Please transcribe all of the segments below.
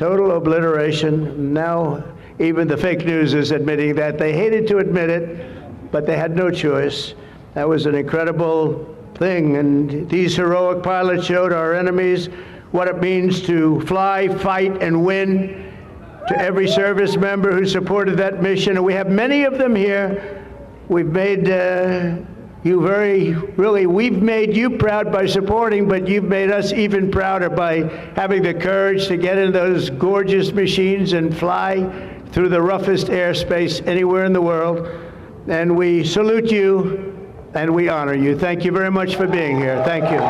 total obliteration. Now even the fake news is admitting that. They hated to admit it, but they had no choice. That was an incredible thing, and these heroic pilots showed our enemies what it means to fly, fight, and win. To every service member who supported that mission, and we have many of them here, we've made we've made you proud by supporting, but you've made us even prouder by having the courage to get in those gorgeous machines and fly through the roughest airspace anywhere in the world. And we salute you and we honor you. Thank you very much for being here. Thank you.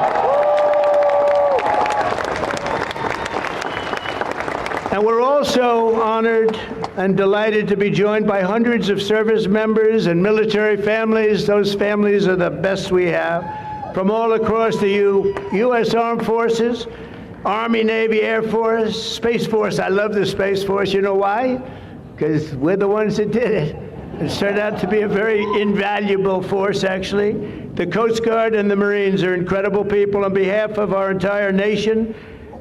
And we're also honored and delighted to be joined by hundreds of service members and military families. Those families are the best we have, from all across the U.S. Armed Forces, Army, Navy, Air Force, Space Force. I love the Space Force. You know why? Because we're the ones that did it. It's turned out to be a very invaluable force, actually. The Coast Guard and the Marines are incredible people. On behalf of our entire nation,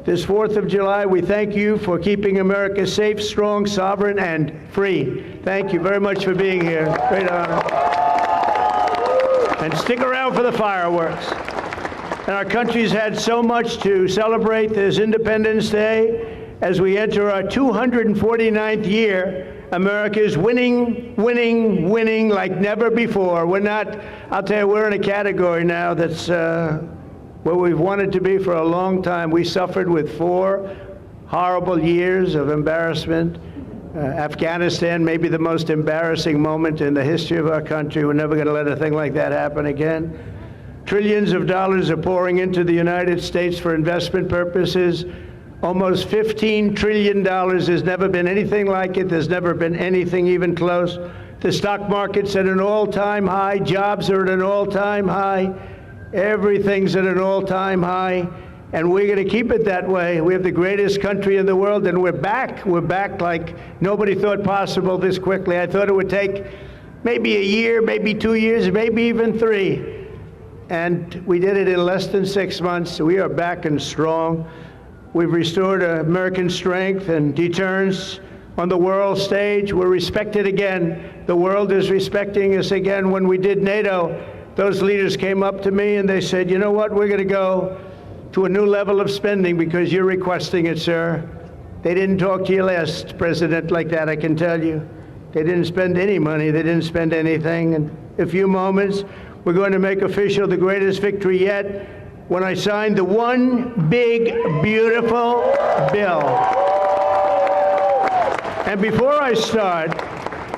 this 4th of July, we thank you for keeping America safe, strong, sovereign, and free. Thank you very much for being here. Great honor. And stick around for the fireworks. And our country's had so much to celebrate this Independence Day. As we enter our 249th year, America is winning, winning, winning like never before. We're not, I'll tell you, we're in a category now that's where we've wanted to be for a long time. We suffered with 4 horrible years of embarrassment. Afghanistan may be the most embarrassing moment in the history of our country. We're never going to let a thing like that happen again. Trillions of dollars are pouring into the United States for investment purposes. Almost $15 trillion. There's never been anything like it. There's never been anything even close. The stock market's at an all-time high. Jobs are at an all-time high. Everything's at an all-time high, and we're going to keep it that way. We have the greatest country in the world, and we're back. We're back like nobody thought possible this quickly. I thought it would take maybe a year, maybe 2 years, maybe even 3. And we did it in less than 6 months. We are back and strong. We've restored American strength and deterrence on the world stage. We're respected again. The world is respecting us again. When we did NATO, those leaders came up to me and they said, you know what, we're going to go to a new level of spending because you're requesting it, sir. They didn't talk to you last president like that, I can tell you. They didn't spend any money. They didn't spend anything. In a few moments, we're going to make official the greatest victory yet when I signed the one big, beautiful bill. And before I start,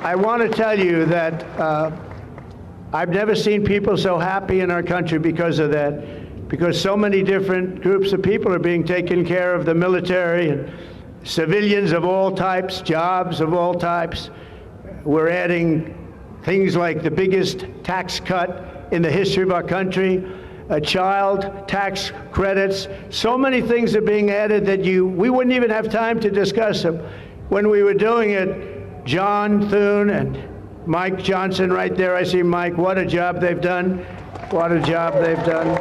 I want to tell you that I've never seen people so happy in our country because of that, because so many different groups of people are being taken care of, the military and civilians of all types, jobs of all types. We're adding things like the biggest tax cut in the history of our country, child tax credits. So many things are being added that we wouldn't even have time to discuss them. When we were doing it, John Thune and Mike Johnson right there, I see Mike, what a job they've done. What a job they've done.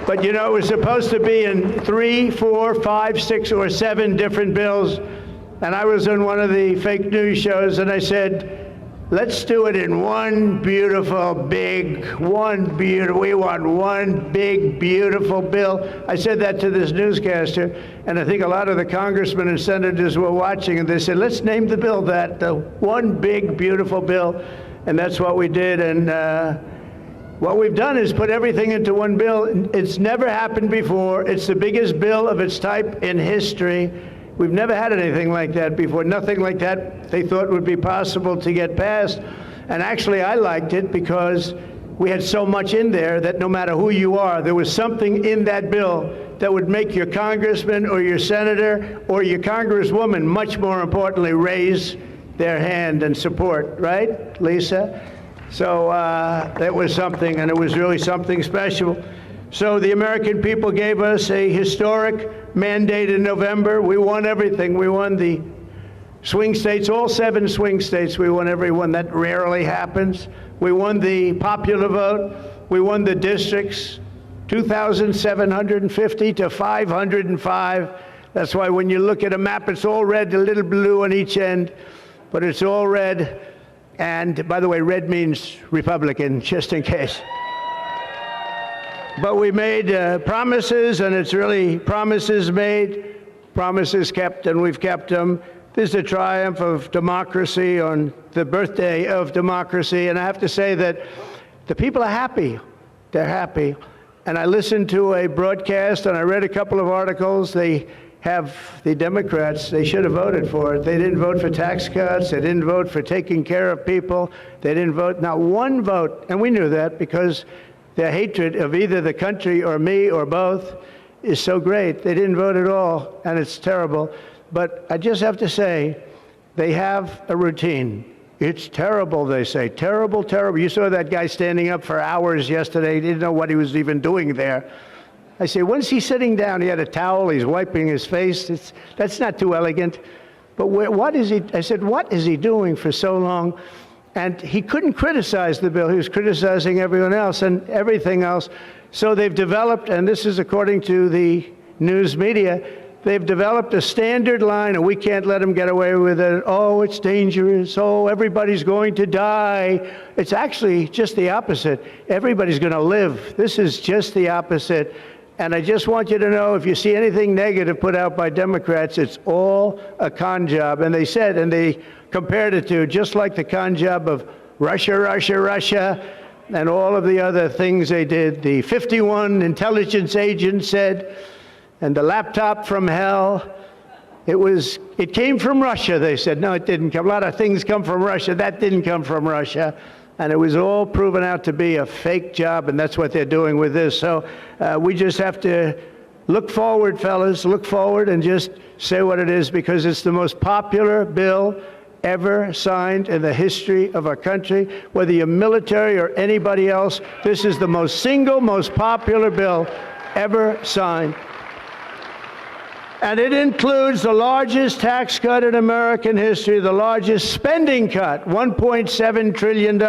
But you know, it was supposed to be in 3, 4, 5, 6, or 7 different bills. And I was on one of the fake news shows and I said, let's do it in one beautiful, big, we want one big, beautiful bill. I said that to this newscaster, and I think a lot of the congressmen and senators were watching, and they said, let's name the bill that, the one big, beautiful bill. And that's what we did, and what we've done is put everything into one bill. It's never happened before. It's the biggest bill of its type in history. We've never had anything like that before. Nothing like that they thought would be possible to get passed. And actually, I liked it because we had so much in there that no matter who you are, there was something in that bill that would make your congressman or your senator or your congresswoman, much more importantly, raise their hand and support, right, Lisa? So that was something, and it was really something special. So the American people gave us a historic mandate in November. We won everything. We won the swing states, all 7 swing states. We won every one. That rarely happens. We won the popular vote. We won the districts, 2,750 to 505. That's why when you look at a map, it's all red, a little blue on each end, but it's all red. And by the way, red means Republican, just in case. But we made promises, and it's really promises made, promises kept, and we've kept them. This is a triumph of democracy on the birthday of democracy, and I have to say that the people are happy. They're happy. And I listened to a broadcast, and I read a couple of articles. They have the Democrats, they should have voted for it. They didn't vote for tax cuts. They didn't vote for taking care of people. They didn't vote, not one vote, and we knew that because their hatred of either the country or me or both is so great. They didn't vote at all, and it's terrible. But I just have to say, they have a routine. It's terrible, they say. Terrible, terrible. You saw that guy standing up for hours yesterday. He didn't know what he was even doing there. I say, when's he sitting down? He had a towel. He's wiping his face. That's not too elegant. But what is he? I said, what is he doing for so long? And he couldn't criticize the bill. He was criticizing everyone else and everything else. So they've developed, and this is according to the news media, they've developed a standard line, and we can't let them get away with it. Oh, it's dangerous. Oh, everybody's going to die. It's actually just the opposite. Everybody's going to live. This is just the opposite. And I just want you to know, if you see anything negative put out by Democrats, it's all a con job. And they said, and they compared it to just like the con job of Russia, Russia, Russia, and all of the other things they did. The 51 intelligence agents said, and the laptop from hell, it came from Russia, they said. No, it didn't come. A lot of things come from Russia. That didn't come from Russia. And it was all proven out to be a fake job, and that's what they're doing with this. So we just have to look forward, fellas, look forward and just say what it is, because it's the most popular bill ever signed in the history of our country. Whether you're military or anybody else, this is the most popular bill ever signed. And it includes the largest tax cut in American history, the largest spending cut, $1.7 trillion,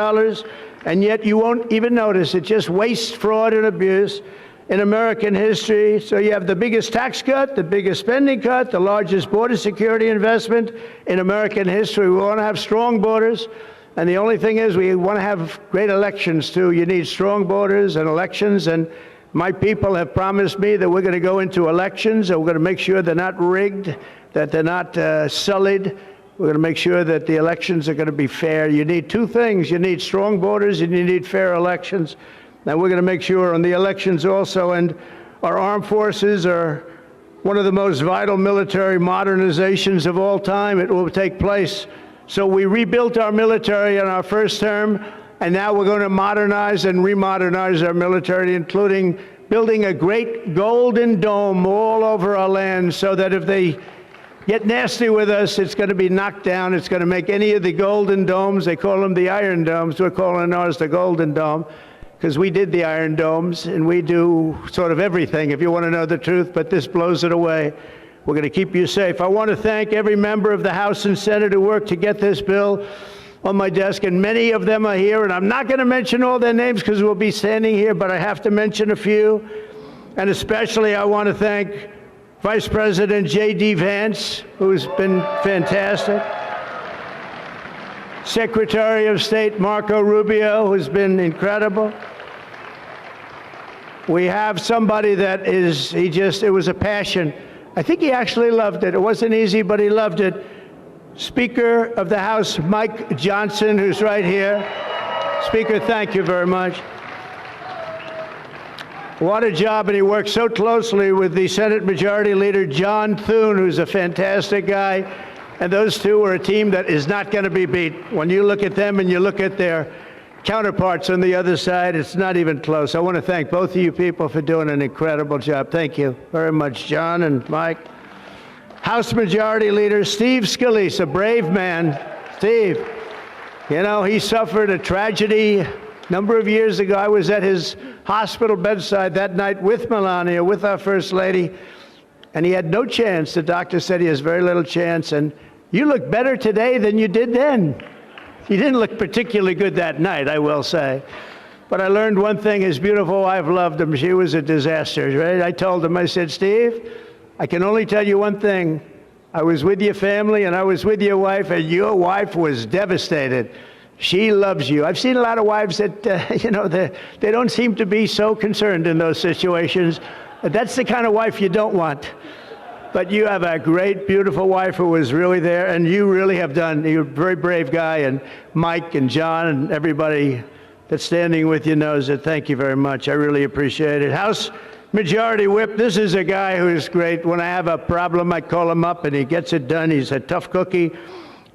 and yet you won't even notice it. Just waste, fraud, and abuse in American history. So you have the biggest tax cut, the biggest spending cut, the largest border security investment in American history. We want to have strong borders, and the only thing is we want to have great elections, too. You need strong borders and elections, and my people have promised me that we're going to go into elections, and we're going to make sure they're not rigged, that they're not sullied. We're going to make sure that the elections are going to be fair. You need two things. You need strong borders, and you need fair elections. And we're going to make sure on the elections also. And our armed forces are one of the most vital military modernizations of all time. It will take place. So we rebuilt our military in our first term. And now we're going to modernize and remodernize our military, including building a great golden dome all over our land, so that if they get nasty with us, it's going to be knocked down. It's going to make any of the golden domes, they call them the Iron Domes, we're calling ours the Golden Dome, because we did the Iron Domes, and we do sort of everything, if you want to know the truth, but this blows it away. We're going to keep you safe. I want to thank every member of the House and Senate who worked to get this bill on my desk, and many of them are here, and I'm not going to mention all their names because we'll be standing here, but I have to mention a few. And especially I want to thank Vice President J.D. Vance, who's been fantastic. Secretary of State Marco Rubio, who's been incredible. We have somebody that it was a passion. I think he actually loved it. It wasn't easy, but he loved it. Speaker of the House, Mike Johnson, who's right here. Speaker, thank you very much. What a job, and he worked so closely with the Senate Majority Leader, John Thune, who's a fantastic guy. And those two are a team that is not going to be beat. When you look at them and you look at their counterparts on the other side, it's not even close. I want to thank both of you people for doing an incredible job. Thank you very much, John and Mike. House Majority Leader Steve Scalise, a brave man. Steve, you know, he suffered a tragedy a number of years ago. I was at his hospital bedside that night with Melania, with our First Lady, and he had no chance. The doctor said he has very little chance, and you look better today than you did then. You didn't look particularly good that night, I will say. But I learned one thing, his beautiful wife loved him. She was a disaster, right? I told him, I said, Steve, I can only tell you one thing. I was with your family and I was with your wife, and your wife was devastated. She loves you. I've seen a lot of wives that, they don't seem to be so concerned in those situations. That's the kind of wife you don't want. But you have a great, beautiful wife who was really there, and you really have done. You're a very brave guy, and Mike and John and everybody that's standing with you knows it. Thank you very much. I really appreciate it. House Majority Whip, this is a guy who's great. When I have a problem, I call him up, and he gets it done. He's a tough cookie.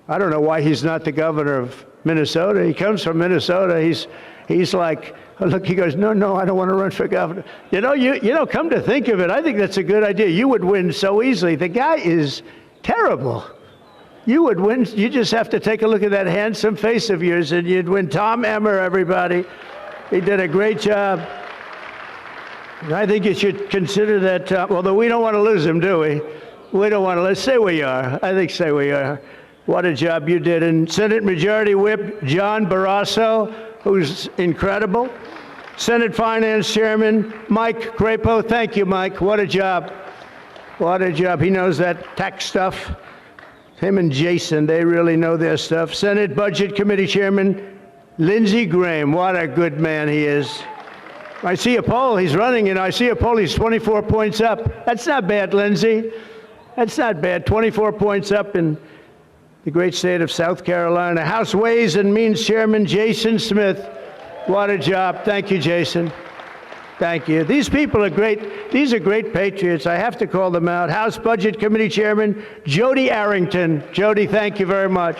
I don't know why he's not the governor of Minnesota. He comes from Minnesota. He's like, look, he goes, no, I don't want to run for governor. You know, come to think of it, I think that's a good idea. You would win so easily. The guy is terrible. You would win. You just have to take a look at that handsome face of yours, and you'd win. Tom Emmer, everybody. He did a great job. And I think you should consider that, although we don't want to lose him, do we? We don't want to. Let's say we are. I think say we are. What a job you did. And Senate Majority Whip John Barrasso, who's incredible. Senate Finance Chairman Mike Crapo. Thank you, Mike. What a job. What a job. He knows that tax stuff. Him and Jason, they really know their stuff. Senate Budget Committee Chairman Lindsey Graham. What a good man he is. I see a poll. He's running, and I see a poll. He's 24 points up. That's not bad, Lindsey. That's not bad. 24 points up in the great state of South Carolina. House Ways and Means Chairman Jason Smith. What a job. Thank you, Jason. Thank you. These people are great. These are great patriots. I have to call them out. House Budget Committee Chairman Jody Arrington. Jody, thank you very much.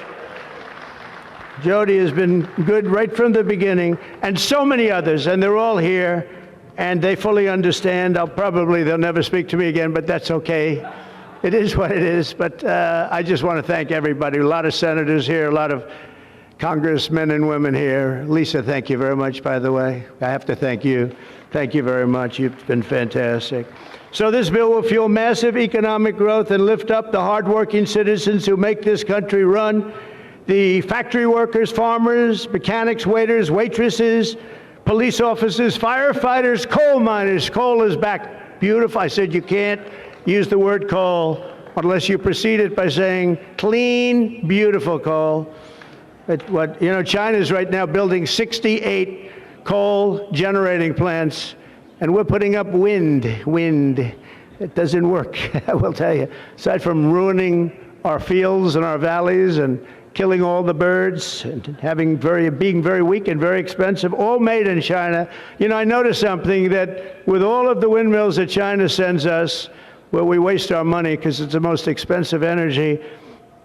Jody has been good right from the beginning, and so many others, and they're all here, and they fully understand. They'll never speak to me again, but that's okay. It is what it is, but I just want to thank everybody. A lot of senators here, a lot of congressmen and women here. Lisa, thank you very much, by the way. I have to thank you. Thank you very much. You've been fantastic. So this bill will fuel massive economic growth and lift up the hardworking citizens who make this country run. The factory workers, farmers, mechanics, waiters, waitresses, police officers, firefighters, coal miners. Coal is back. Beautiful. I said you can't use the word coal unless you precede it by saying clean, beautiful coal. China's right now building 68 coal generating plants, and we're putting up wind. It doesn't work, I will tell you. Aside from ruining our fields and our valleys and killing all the birds and being very weak and very expensive, all made in China. I noticed something, that with all of the windmills that China sends us, where we waste our money because it's the most expensive energy,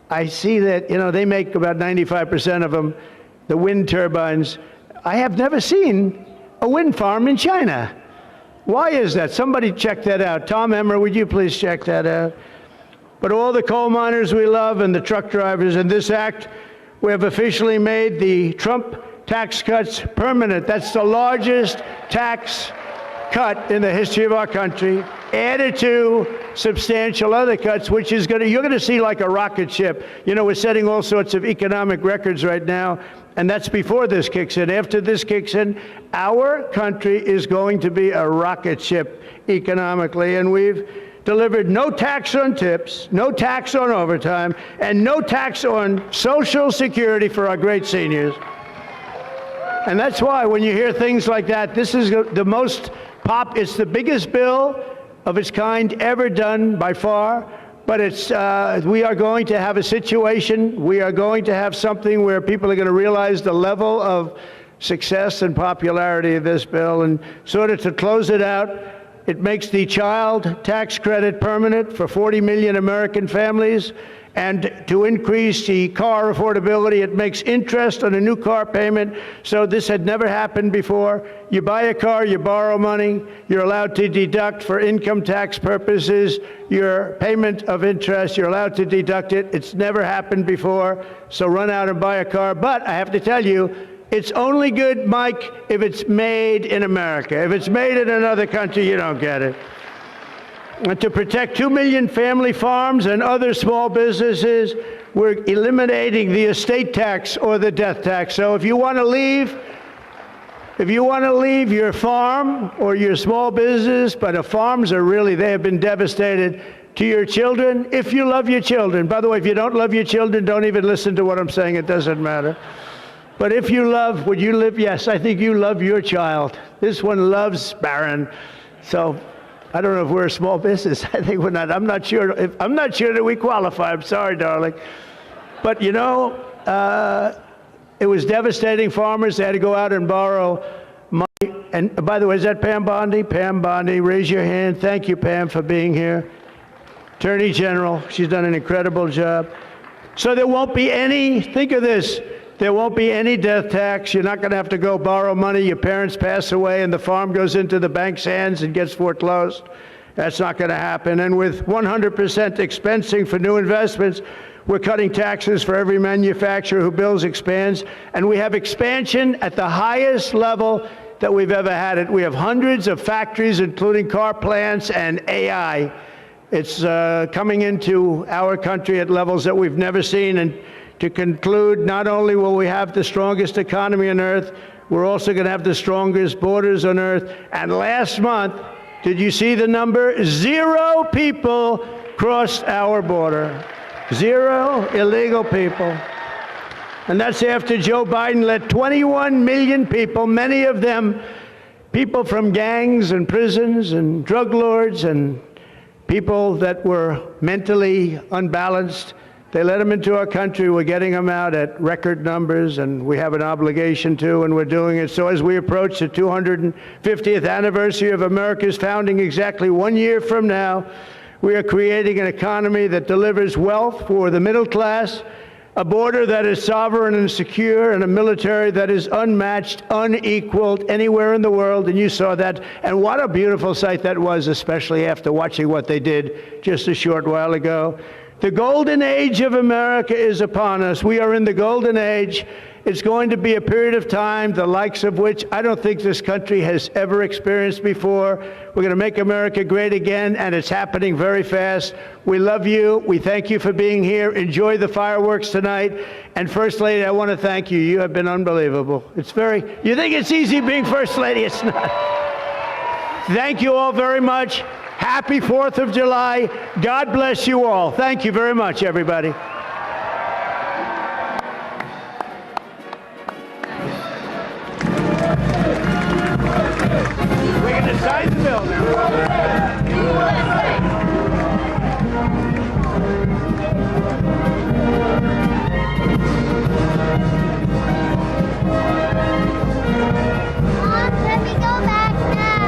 I see that, they make about 95% of them, the wind turbines. I have never seen a wind farm in China. Why is that? Somebody check that out. Tom Emmer, would you please check that out? But all the coal miners we love and the truck drivers, in this act, we have officially made the Trump tax cuts permanent. That's the largest tax cut in the history of our country, added to substantial other cuts, which is you're going to see like a rocket ship. We're setting all sorts of economic records right now, and that's before this kicks in. After this kicks in, our country is going to be a rocket ship economically, and we've delivered no tax on tips, no tax on overtime, and no tax on Social Security for our great seniors. And that's why when you hear things like that, this is it's the biggest bill of its kind ever done by far, but we are going to have a situation, we are going to have something where people are going to realize the level of success and popularity of this bill. And sort of to close it out, it makes the child tax credit permanent for 40 million American families. And to increase the car affordability, it makes interest on a new car payment. So this had never happened before. You buy a car, you borrow money, you're allowed to deduct for income tax purposes your payment of interest. You're allowed to deduct it. It's never happened before. So run out and buy a car. But I have to tell you, it's only good, Mike, if it's made in America. If it's made in another country, you don't get it. And to protect 2 million family farms and other small businesses, we're eliminating the estate tax or the death tax. So if you want to leave your farm or your small business, but the farms they have been devastated, to your children, if you love your children. By the way, if you don't love your children, don't even listen to what I'm saying. It doesn't matter. But if you love, would you live? Yes, I think you love your child. This one loves Barron. So I don't know if we're a small business. I think we're not. I'm not sure that we qualify. I'm sorry, darling. But you know, it was devastating. Farmers, they had to go out and borrow money. And by the way, is that Pam Bondi? Pam Bondi, raise your hand. Thank you, Pam, for being here. Attorney General, she's done an incredible job. So there won't be any, think of this, there won't be any death tax. You're not going to have to go borrow money. Your parents pass away and the farm goes into the bank's hands and gets foreclosed. That's not going to happen. And with 100% expensing for new investments, we're cutting taxes for every manufacturer who builds, expands. And we have expansion at the highest level that we've ever had it. We have hundreds of factories, including car plants and AI. It's coming into our country at levels that we've never seen. And to conclude, not only will we have the strongest economy on earth, we're also going to have the strongest borders on earth. And last month, did you see the number? 0 people crossed our border. 0 illegal people. And that's after Joe Biden let 21 million people, many of them people from gangs and prisons and drug lords and people that were mentally unbalanced, they let them into our country. We're getting them out at record numbers, and we have an obligation to, and we're doing it. So as we approach the 250th anniversary of America's founding exactly 1 year from now, we are creating an economy that delivers wealth for the middle class, a border that is sovereign and secure, and a military that is unmatched, unequaled anywhere in the world. And you saw that. And what a beautiful sight that was, especially after watching what they did just a short while ago. The golden age of America is upon us. We are in the golden age. It's going to be a period of time, the likes of which I don't think this country has ever experienced before. We're going to make America great again, and it's happening very fast. We love you. We thank you for being here. Enjoy the fireworks tonight. And First Lady, I want to thank you. You have been unbelievable. You think it's easy being First Lady? It's not. Thank you all very much. Happy 4th of July. God bless you all. Thank you very much, everybody. We're going to sign the bill now. Mom, let me go back now.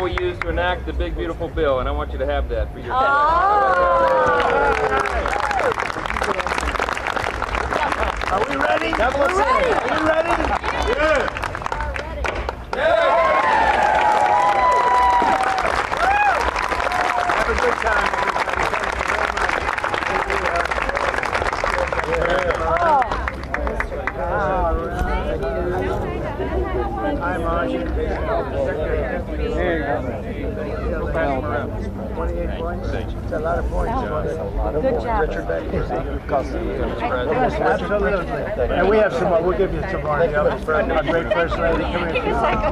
we use to enact the big beautiful bill, and I want you to have that for your Are we ready? Are we ready? Yeah. Have a good time, Hi, Marcia. There you go. 28 points. It's a lot of points. Good job. Richard Baker. Absolutely. And we have some more. We'll give you some more. Our great first lady. Come here.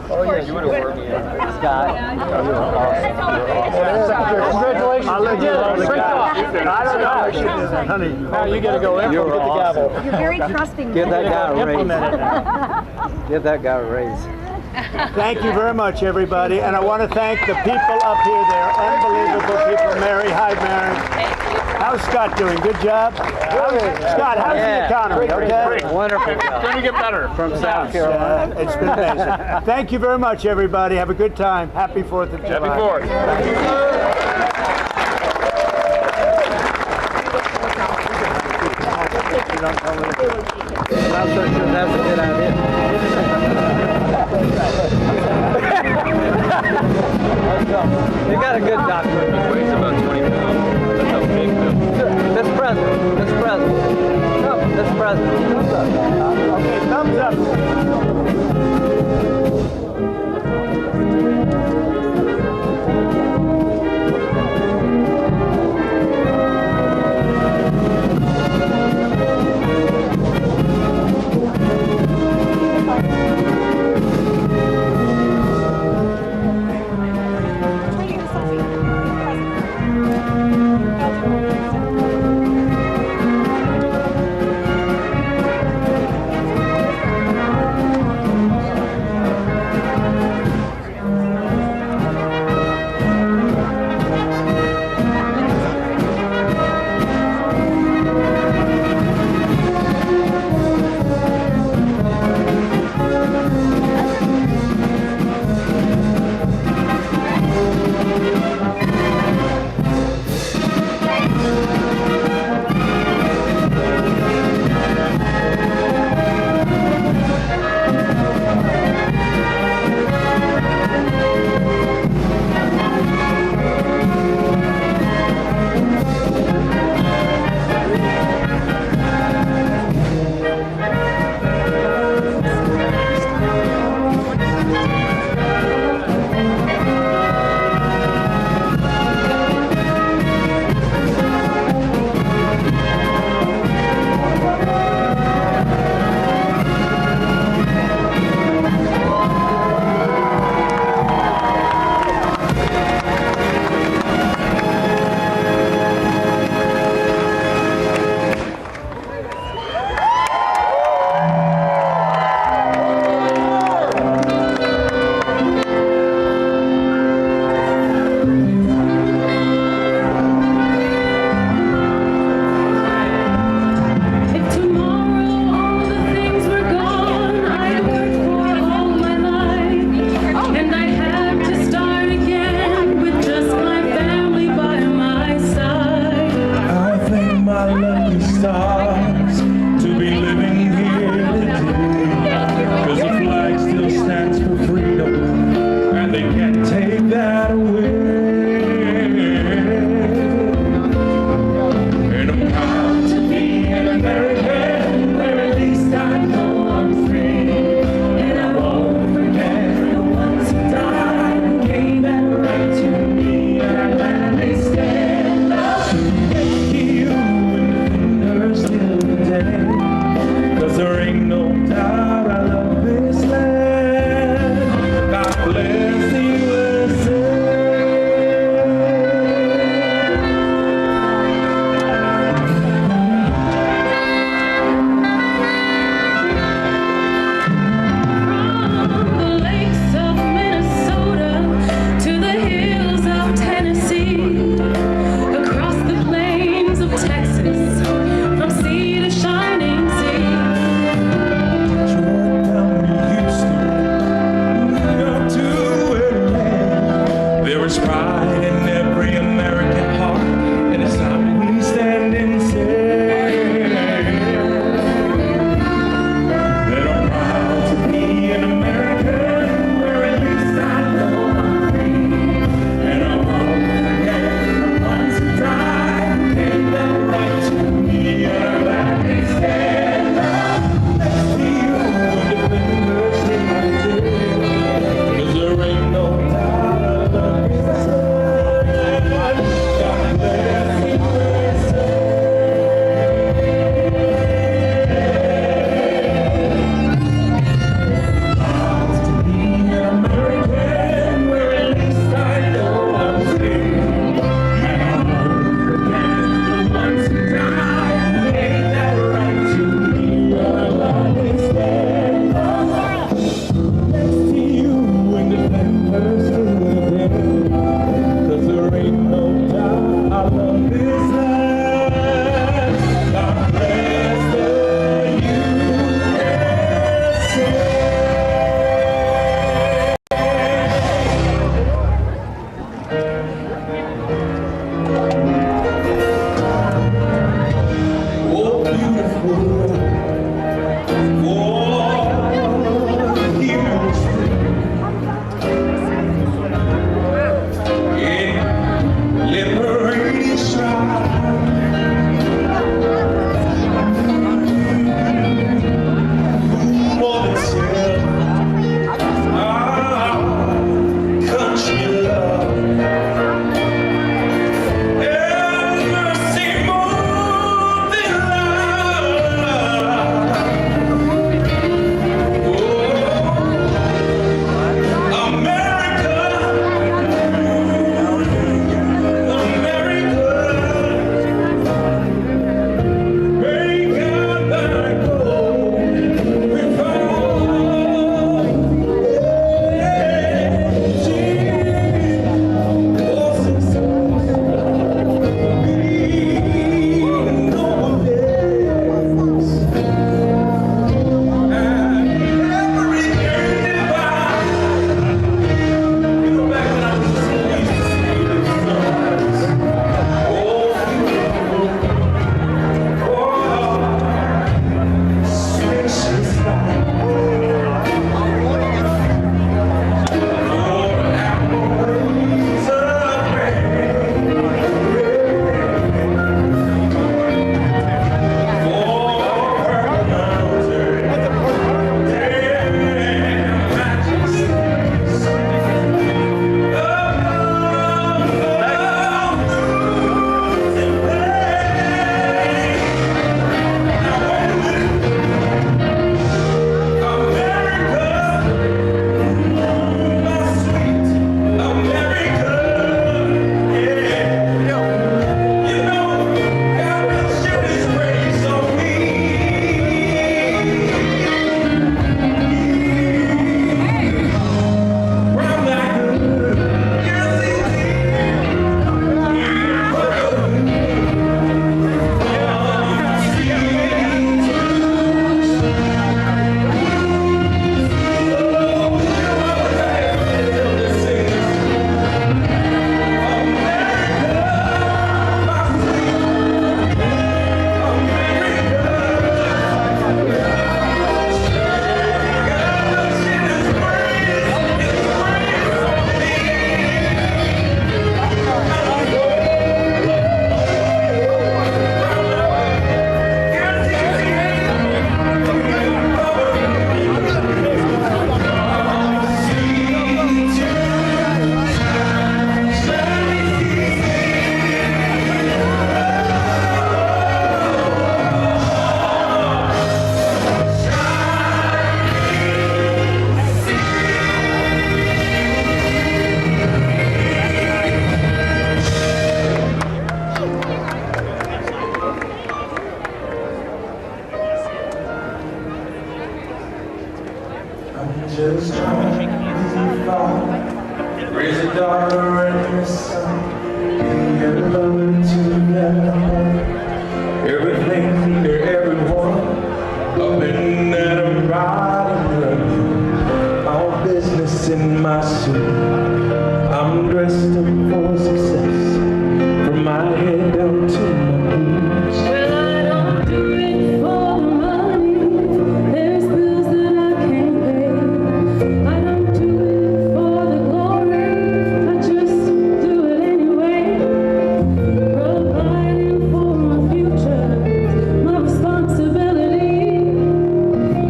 Oh, yeah, you would have worked me in. Scott, Congratulations. I'll let you hold the gavel. I don't know. Honey, now you got to go in. You're Get the gavel. You're very trusting. give that guy a raise. Implement it. Give that guy a raise. Thank you very much, everybody. And I want to thank the people up here. They're unbelievable people. Mary, hi, Mary. How's Scott doing? Good job? Scott, how's the economy? Okay? Wonderful job. Going to get better. From South Carolina. It's been amazing. Thank you very much, everybody. Have a good time. Happy 4th of July. Happy 4th. I'm not so sure that's a good idea. You got a good doctor. It weighs about 20 pounds. That's how big the... This president. Come, this president. Okay, thumbs up. just trying to fly. Raise a daughter and a son. Be a lover together. Everything to everyone. Up in that riding. All business in my suit. I'm dressed up for success. From my head down to my boots. Well, I don't do it for the money. There's bills that I can't pay. I don't do it for the glory. I just do it anyway. Providing for my future, my responsibility.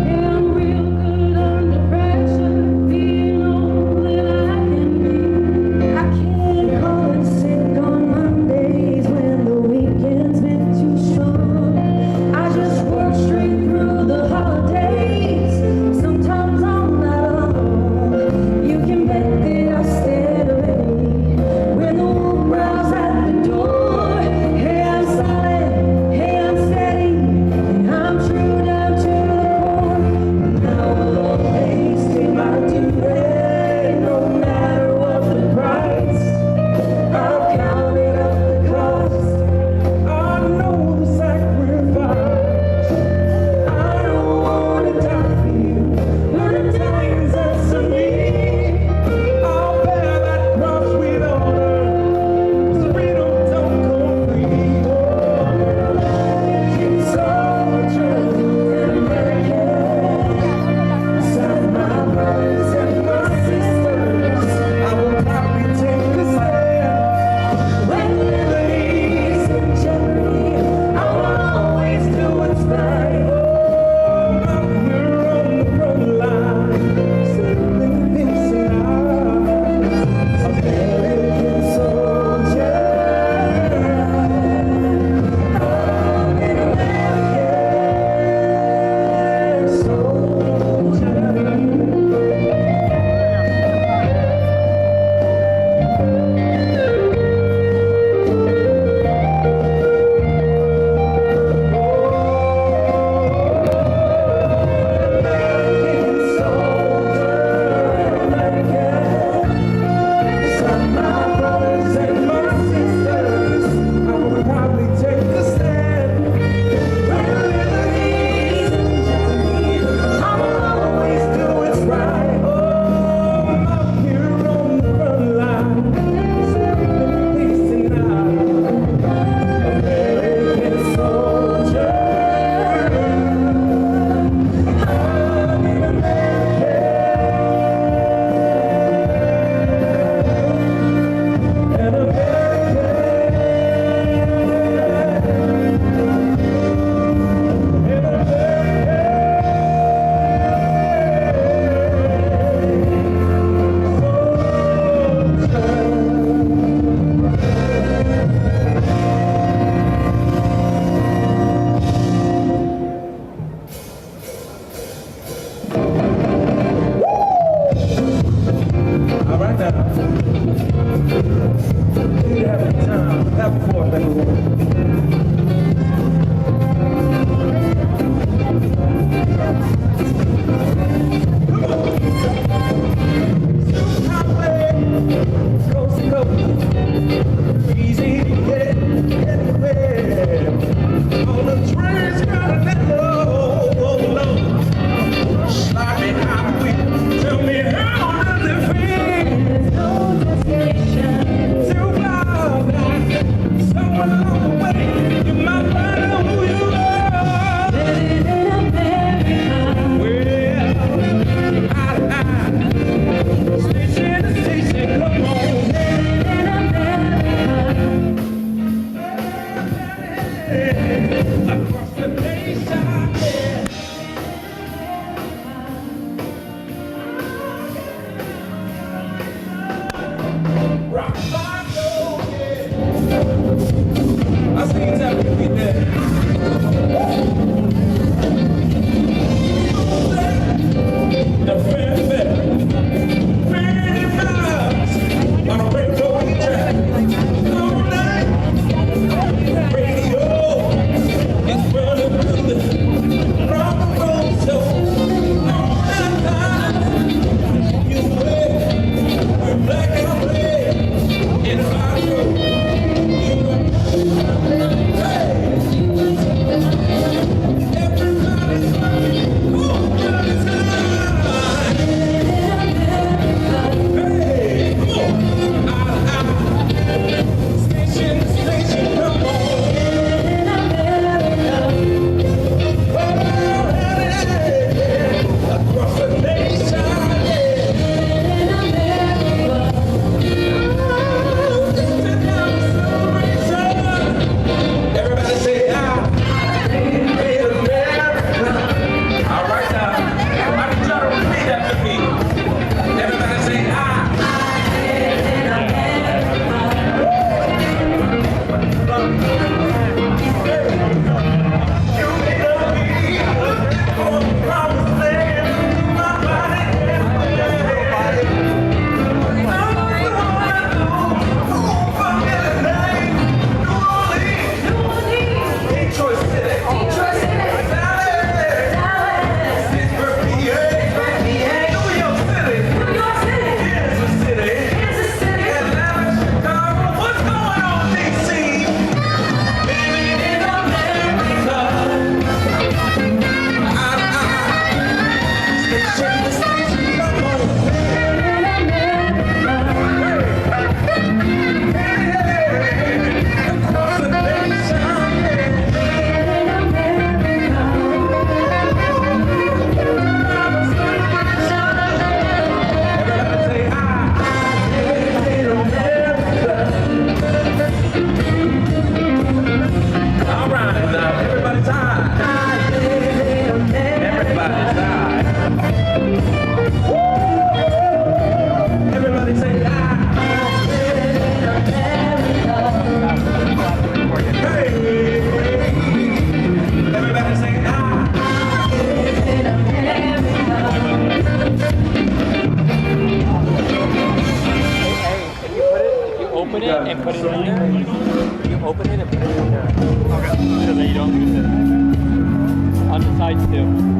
Yeah, I'm real good under pressure, being all that I can be. I can't call it sick on Mondays when the weekend's been too strong. I just work straight through the holidays. Sometimes I'm not alone. You can bet that I stand ready when the wolf growls at the door. Hey, I'm silent, hey, I'm steady, and I'm true down to the core. Now I'll always take my duty, no matter what the price. I've counted up the cost. I know the sacrifice. I don't wanna die for you, but the times that's to me. I'll bear that cross with honor, 'cause freedom don't come free. American soldier, American. Beside my brothers and my sisters, I will probably take a stand. When liberty's in jeopardy, I will always do what's right. I'm here on the front line, serving peace and love. American soldier, I'm an American soldier. All right now. You have a good time. Have a fourth, everyone. Coast to coast. Easy to get anywhere. On the trains running that low, low. Sliding highway. Tell me how does it feel? There's no destination. Too far back, somewhere along the way, you might find out who you are. Living in America. Well, station to station, come on. Living in America. Across the nation, yeah. Rock my soul, yeah. I seen that we get there. The fan better. 50 miles on a railroad track. All night, radio is running through the don't use it. On the sides too.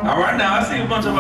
All right, now I see a bunch of